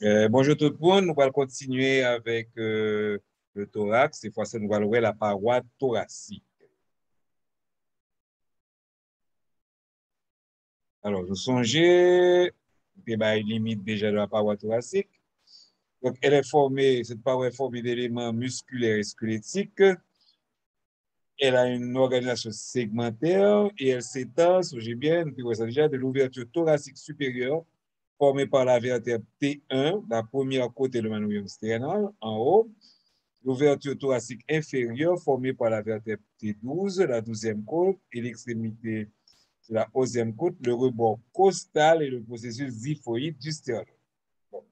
Bonjour tout le monde, nous allons continuer avec le thorax. Cette fois-ci, nous allons voir la paroi thoracique. Alors, nous songez, il y a une limite déjà de la paroi thoracique. Donc, cette paroi est formée d'éléments musculaires et squelettiques. Elle a une organisation segmentaire et elle s'étend, songez bien, nous ça déjà, de l'ouverture thoracique supérieure formée par la vertèbre T1, la première côté de manubrium sternal, en haut. L'ouverture thoracique inférieure formée par la vertèbre T12, la 12e côte, et l'extrémité de la 11e côte, le rebord costal et le processus xiphoïde du sternum. Bon.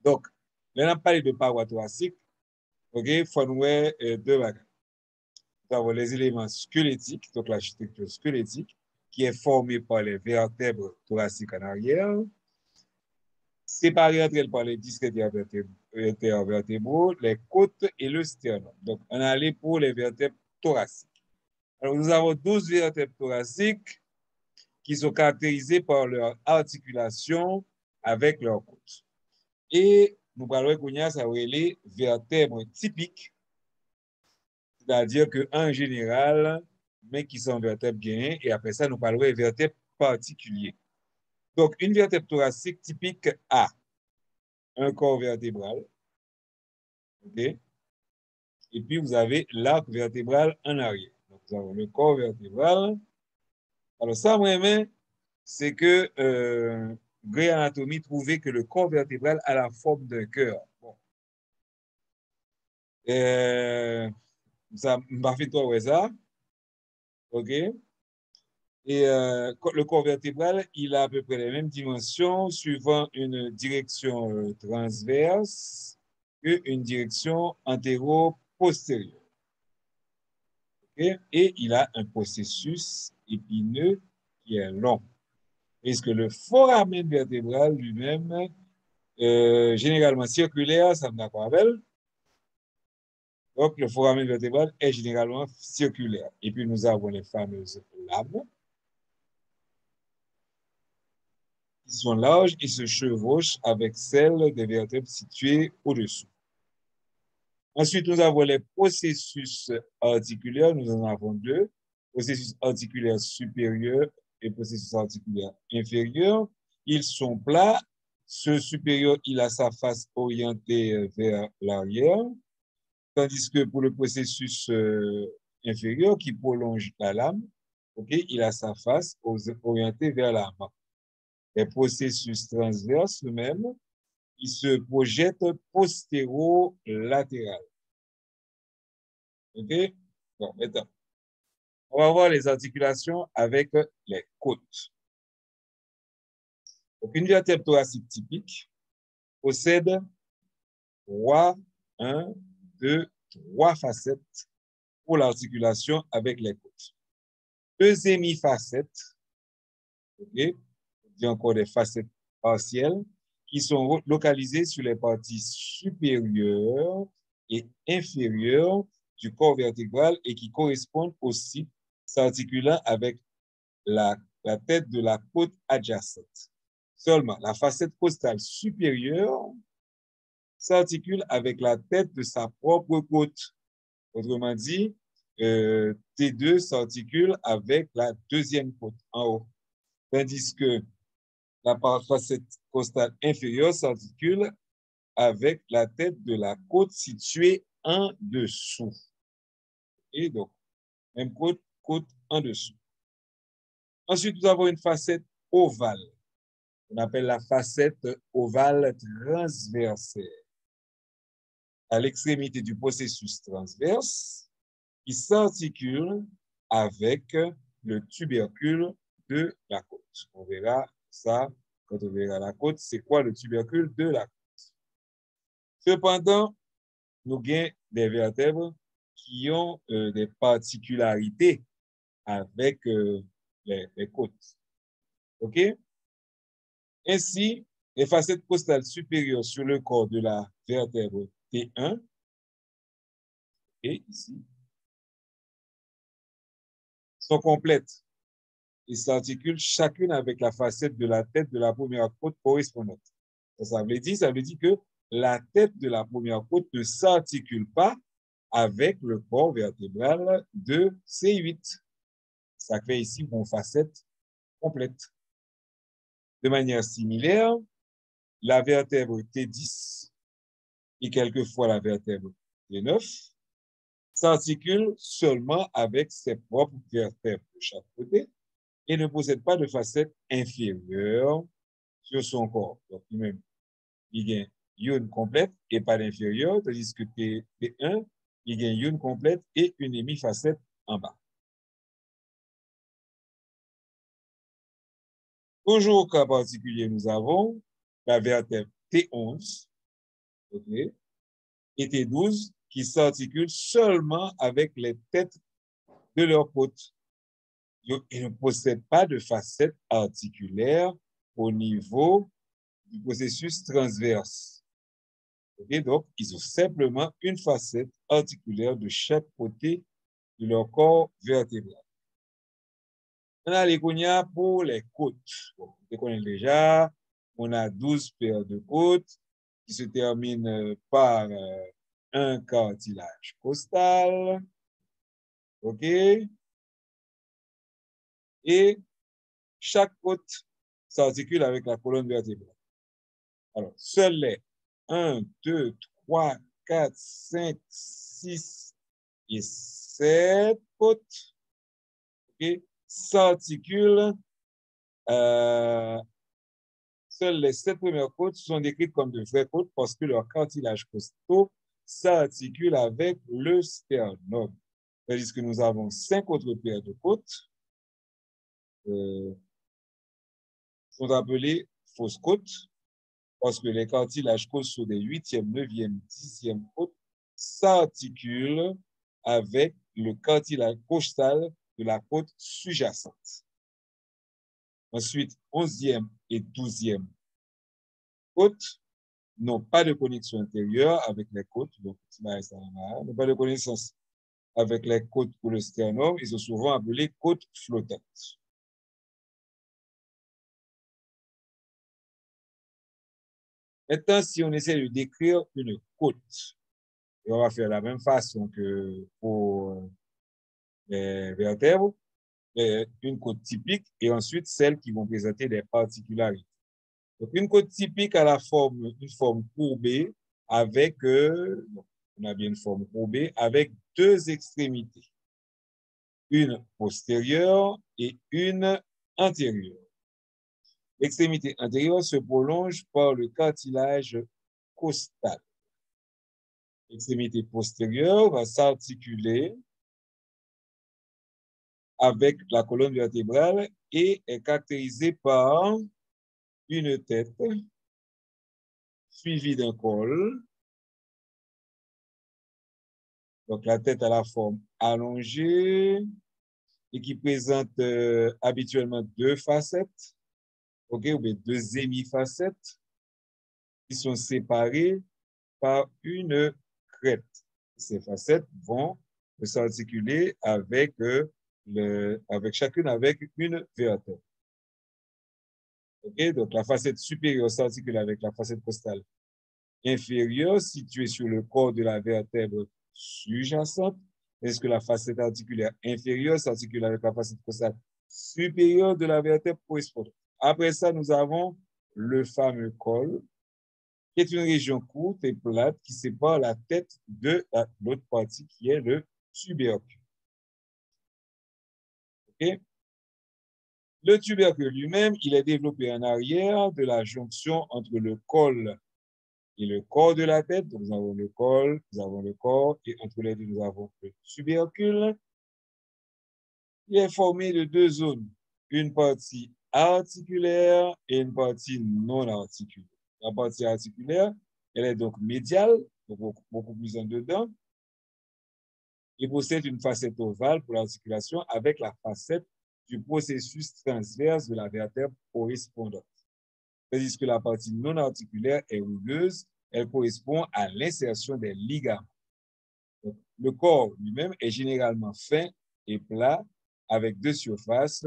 Donc, là, on a parlé de paroi thoracique. OK, il faut nous voir deux bagages. Nous avons les éléments squelettiques, donc l'architecture squelettique, qui est formée par les vertèbres thoraciques en arrière, séparées entre elles par les disques intervertébraux, les côtes et le sternum. Donc, on a allé pour les vertèbres thoraciques. Alors, nous avons 12 vertèbres thoraciques qui sont caractérisées par leur articulation avec leur côte. Et nous parlons qu'on y a ça les vertèbres typiques, c'est-à-dire qu'en général, mais qui sont vertèbres bien, et après ça, nous parlons des vertèbres particuliers. Donc, une vertèbre thoracique typique a un corps vertébral, OK? Et puis, vous avez l'arc vertébral en arrière. Donc, nous avons le corps vertébral. Alors, ça, moi, c'est que Grey Anatomy trouvait que le corps vertébral a la forme d'un cœur. Bon. Ça m'a fait toi, ouais, ça. OK? Et le corps vertébral, il a à peu près les mêmes dimensions suivant une direction transverse et une direction antéro-postérieure. Okay? Et il a un processus épineux qui est long. Puisque le foramen vertébral lui-même, généralement circulaire, ça me d'accord avec. Donc, le foramen vertébral est généralement circulaire. Et puis, nous avons les fameuses lames qui sont larges et se chevauchent avec celles des vertèbres situées au-dessous. Ensuite, nous avons les processus articulaires. Nous en avons deux. Processus articulaire supérieur et processus articulaire inférieur. Ils sont plats. Ce supérieur, il a sa face orientée vers l'arrière. Tandis que pour le processus inférieur qui prolonge la lame, okay, il a sa face orientée vers l'avant. Les processus transverses, eux-mêmes, ils se projettent postéro-latéral. OK? Bon, maintenant, on va voir les articulations avec les côtes. Donc, une vertèbre thoracique typique possède 3, 1, 2, 3 facettes pour l'articulation avec les côtes. Deux hémifacettes, okay, on dit encore des facettes partielles, qui sont localisées sur les parties supérieures et inférieures du corps vertébral et qui correspondent aussi s'articulant avec la tête de la côte adjacente. Seulement, la facette costale supérieure s'articule avec la tête de sa propre côte. Autrement dit, T2 s'articule avec la deuxième côte en haut. Tandis que la facette costale inférieure s'articule avec la tête de la côte située en dessous. Et donc, même côte en dessous. Ensuite, nous avons une facette ovale. On appelle la facette ovale transversaire. À l'extrémité du processus transverse, qui s'articule avec le tubercule de la côte. On verra ça quand on verra la côte. C'est quoi le tubercule de la côte? Cependant, nous avons des vertèbres qui ont des particularités avec les côtes. OK? Ainsi, les facettes costales supérieures sur le corps de la vertèbre T1 et ici sont complètes et s'articulent chacune avec la facette de la tête de la première côte correspondante. Ça veut dire? Ça veut dire que la tête de la première côte ne s'articule pas avec le corps vertébral de C8. Ça fait ici une facette complète. De manière similaire, la vertèbre T10 et quelquefois la vertèbre T9 s'articule seulement avec ses propres vertèbres de chaque côté et ne possède pas de facette inférieure sur son corps. Donc, lui-même, il y a une complète et pas d'inférieur, tandis que T1, il y a une complète et une hémifacette en bas. Toujours au cas particulier, nous avons la vertèbre T11, okay, et T12 qui s'articulent seulement avec les têtes de leurs côtes. Ils ne possèdent pas de facette articulaire au niveau du processus transverse. Okay? Donc, ils ont simplement une facette articulaire de chaque côté de leur corps vertébral. On a les cognas pour les côtes. Bon, on connaît déjà, on a 12 paires de côtes qui se terminent par un cartilage costal. OK? Et chaque côte s'articule avec la colonne vertébrale. Alors, seuls les 1, 2, 3, 4, 5, 6 et 7 côtes, okay, s'articulent. Seules les 7 premières côtes sont décrites comme de vraies côtes parce que leur cartilage costaux s'articule avec le sternum. C'est-à-dire que nous avons 5 autres paires de côtes sont appelées fausses côtes parce que les cartilages costaux des 8e, 9e, 10e côtes s'articulent avec le cartilage costal de la côte sous-jacente. Ensuite, 11e et 12e côtes n'ont pas de connexion intérieure avec les côtes, donc n'ont pas de connaissance avec les côtes pour le sternum, ils sont souvent appelés côtes flottantes. Maintenant, si on essaie de décrire une côte, et on va faire la même façon que pour les vertèbres, une côte typique et ensuite celles qui vont présenter des particularités. Donc, une côte typique a une forme courbée avec, on a bien une forme courbée avec deux extrémités, une postérieure et une antérieure. L'extrémité antérieure se prolonge par le cartilage costal. L'extrémité postérieure va s'articuler avec la colonne vertébrale et est caractérisée par une tête suivie d'un col. Donc, la tête a la forme allongée et qui présente habituellement deux facettes, okay, ou bien deux hémifacettes qui sont séparées par une crête. Ces facettes vont s'articuler avec, chacune avec une vertèbre. Okay? Donc, la facette supérieure s'articule avec la facette costale inférieure située sur le corps de la vertèbre sous-jacente, tandis que la facette articulaire inférieure s'articule avec la facette costale supérieure de la vertèbre correspondante. Après ça, nous avons le fameux col, qui est une région courte et plate qui sépare la tête de l'autre partie qui est le tubercule. Okay? Le tubercule lui-même, il est développé en arrière de la jonction entre le col et le corps de la tête. Donc, nous avons le col, nous avons le corps, et entre les deux, nous avons le tubercule. Il est formé de deux zones, une partie articulaire et une partie non articulaire. La partie articulaire, elle est donc médiale, donc beaucoup plus en dedans. Il possède une facette ovale pour l'articulation avec la facette du processus transverse de la vertèbre correspondante. C'est-à-dire que la partie non articulaire est rugueuse, elle correspond à l'insertion des ligaments. Donc, le corps lui-même est généralement fin et plat avec deux surfaces,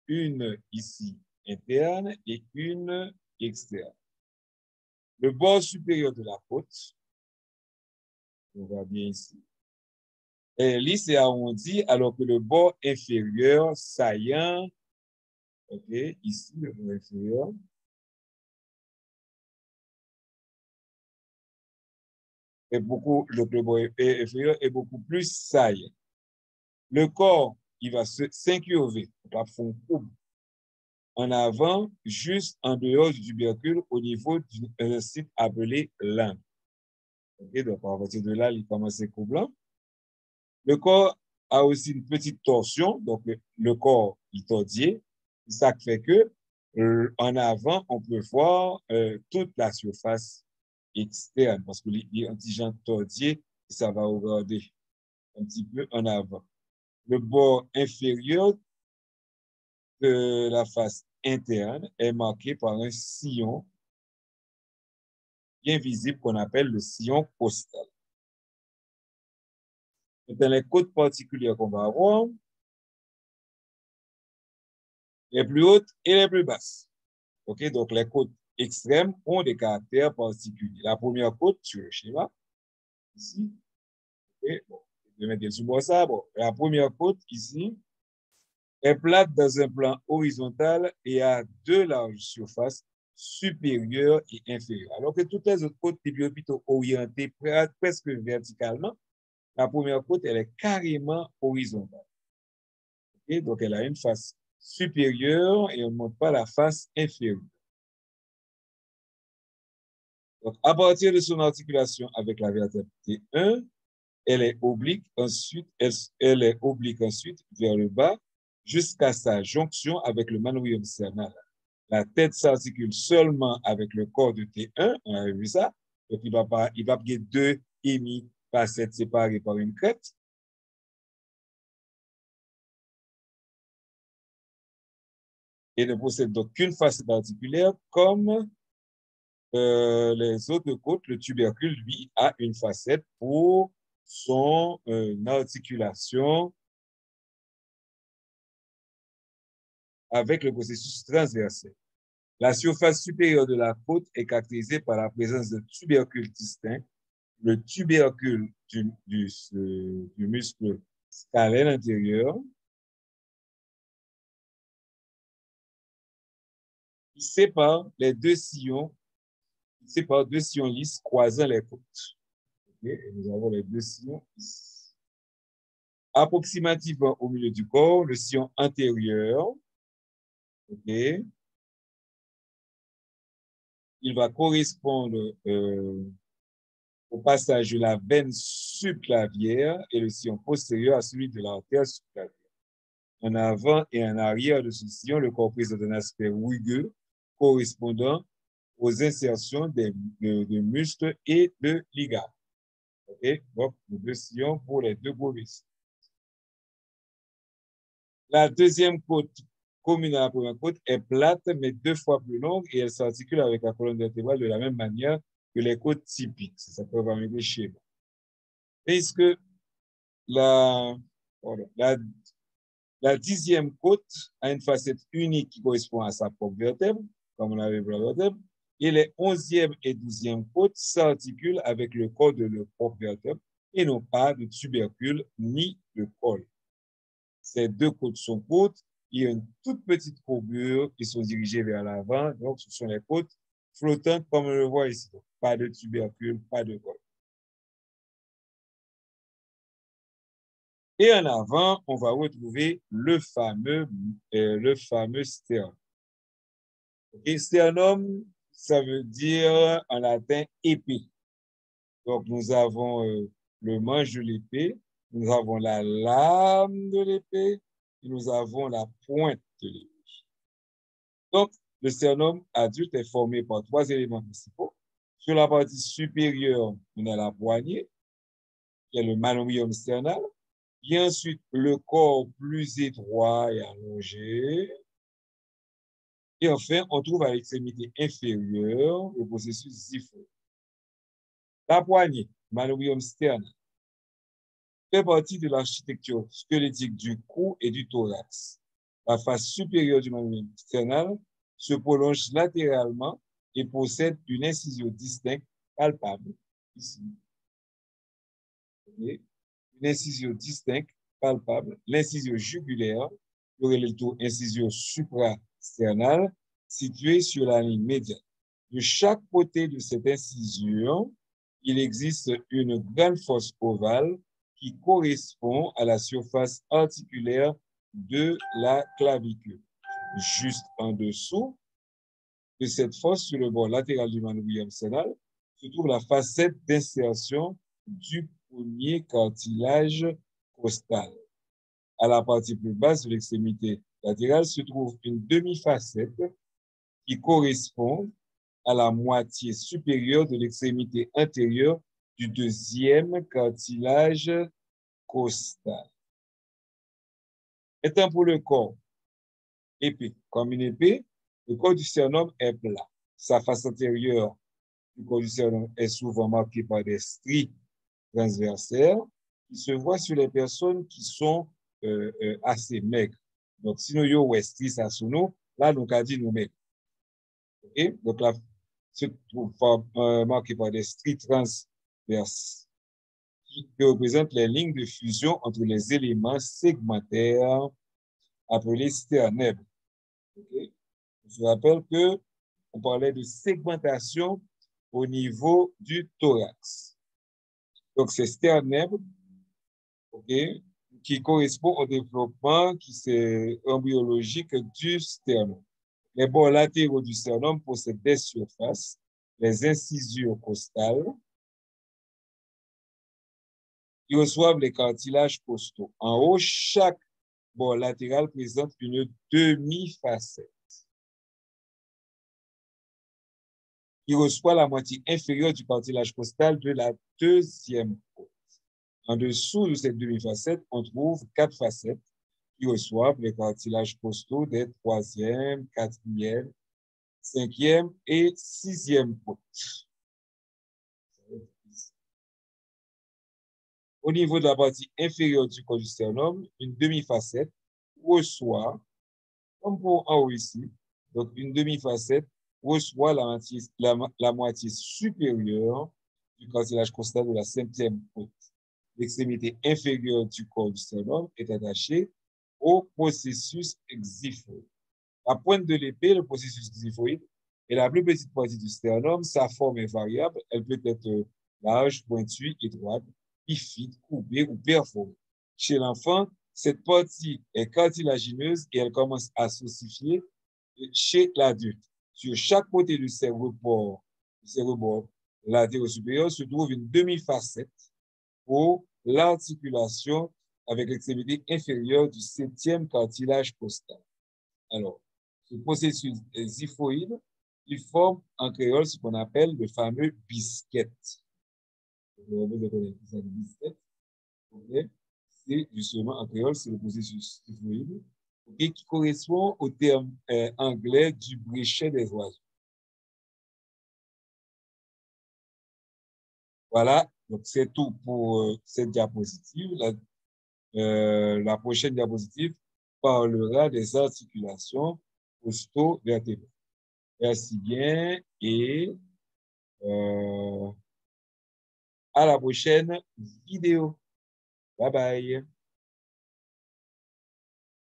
une ici interne et une externe. Le bord supérieur de la côte, on voit bien ici, est lisse et arrondi, alors que le bord inférieur saillant, ok, ici, le bord inférieur, est beaucoup, le bord inférieur est beaucoup plus saillant. Le corps, il va s'incurver, il va faire une courbe en avant, juste en dehors du tubercule, au niveau d'un site appelé l'âme. Okay, donc, à partir de là, il commence à être blanc. Le corps a aussi une petite torsion, donc le corps est tordier. Ça fait que en avant, on peut voir toute la surface externe, parce que les antigènes tordiers, ça va regarder un petit peu en avant. Le bord inférieur de la face interne est marqué par un sillon bien visible qu'on appelle le sillon costal. Dans les côtes particulières qu'on va avoir, les plus hautes et les plus basses. OK? Donc, les côtes extrêmes ont des caractères particuliers. La première côte, sur le schéma, ici, okay? Bon, je vais mettre sur ça. Bon, la première côte, ici, est plate dans un plan horizontal et a deux larges surfaces supérieures et inférieures. Alors que toutes les autres côtes sont plutôt orientées presque verticalement, la première côte, elle est carrément horizontale. Okay? Donc, elle a une face supérieure et on ne montre pas la face inférieure. Donc, à partir de son articulation avec la vertèbre T1, elle est oblique ensuite, elle est oblique ensuite vers le bas jusqu'à sa jonction avec le manubrium sternal. La tête s'articule seulement avec le corps de T1, on a vu ça. Donc, il va pas deux hémi-facettes séparées par une crête. Et ne possède donc qu'une facette articulaire comme les autres côtes. Le tubercule, lui, a une facette pour son articulation avec le processus transversal. La surface supérieure de la côte est caractérisée par la présence de tubercules distincts. Le tubercule du muscle scalène intérieur qui sépare les deux sillons, lisses croisant les côtes. Okay? Et nous avons les deux sillons ici. Approximativement au milieu du corps, le sillon antérieur, okay, il va correspondre au passage de la veine subclavière et le sillon postérieur à celui de l'artère subclavière. En avant et en arrière de ce sillon, le corps présente un aspect rugueux correspondant aux insertions de muscles et de ligaments. Okay? Donc, les deux sillons pour les deux bovis. La deuxième côte commune à la première côte est plate, mais deux fois plus longue et elle s'articule avec la colonne vertébrale de la même manière que les côtes typiques. Ça peut avoir un schéma. Puisque la, la dixième côte a une facette unique qui correspond à sa propre vertèbre, comme on l'avait vu la vertèbre, et les 11e et 12e côtes s'articulent avec le corps de leur propre vertèbre et n'ont pas de tubercule ni de col. Ces deux côtes sont courtes, il y a une toute petite courbure qui sont dirigées vers l'avant, donc ce sont les côtes flottantes comme on le voit ici. Donc, pas de tubercule, pas de col. Et en avant, on va retrouver le fameux sternum. Okay? Sternum, ça veut dire en latin épée. Donc, nous avons le manche de l'épée, nous avons la lame de l'épée, et nous avons la pointe de l'épée. Donc, le sternum adulte est formé par trois éléments principaux. Sur la partie supérieure, on a la poignée, qui est le manubrium sternal. Puis ensuite, le corps plus étroit et allongé. Et enfin, on trouve à l'extrémité inférieure le processus zyphoïde. La poignée, manubrium sternal, fait partie de l'architecture squelettique du cou et du thorax. La face supérieure du manubrium sternal se prolonge latéralement et possède une incision distincte palpable. Ici. Okay. Une incision distincte palpable. L'incision jugulaire, incision suprasternale, située sur la ligne médiane. De chaque côté de cette incision, il existe une grande fosse ovale qui correspond à la surface articulaire de la clavicule. Juste en dessous de cette fosse, sur le bord latéral du manubrium sénal, se trouve la facette d'insertion du premier cartilage costal. À la partie plus basse de l'extrémité latérale se trouve une demi-facette qui correspond à la moitié supérieure de l'extrémité intérieure du deuxième cartilage costal. Étant pour le corps épais, comme une épée, le corps du sternum est plat. Sa face antérieure du corps du sternum est souvent marquée par des stries transversaires qui se voient sur les personnes qui sont assez maigres. Donc, si nous avons des stries sur nous, là, nous avons dit nous maigres. Okay? Donc, là, se trouve marqué par des stries transverses qui représentent les lignes de fusion entre les éléments segmentaires appelés sternèbres. Okay? Je rappelle que on parlait de segmentation au niveau du thorax. Donc, c'est sternèbre, okay, qui correspond au développement embryologique du sternum. Les bords latéraux du sternum possèdent des surfaces, les incisures costales, qui reçoivent les cartilages costaux. En haut, chaque bord latéral présente une demi-facette qui reçoit la moitié inférieure du cartilage costal de la deuxième côte. En dessous de cette demi-facette, on trouve 4 facettes qui reçoivent les cartilages costaux des 3e, 4e, 5e et 6e côtes. Au niveau de la partie inférieure du corps du sternum, une demi-facette reçoit, comme pour en haut ici, donc une demi-facette reçoit la moitié supérieure du cartilage costal de la 5e côte. L'extrémité inférieure du corps du sternum est attachée au processus xiphoïde. La pointe de l'épée, le processus xiphoïde, est la plus petite partie du sternum. Sa forme est variable. Elle peut être large, pointue, étroite, bifide, courbée ou perforée. Chez l'enfant, cette partie est cartilagineuse et elle commence à s'ossifier chez l'adulte. Sur chaque côté du cérébord latéro-supérieur se trouve une demi-facette pour l'articulation avec l'extrémité inférieure du 7e cartilage costal. Alors, ce processus xiphoïde, il forme en créole ce qu'on appelle le fameux biscuit. C'est justement en créole, c'est le processus xiphoïde qui correspond au terme anglais du bréchet des oiseaux. Voilà, donc c'est tout pour cette diapositive. La prochaine diapositive parlera des articulations costo-vertébrales. Merci bien et à la prochaine vidéo. Bye bye.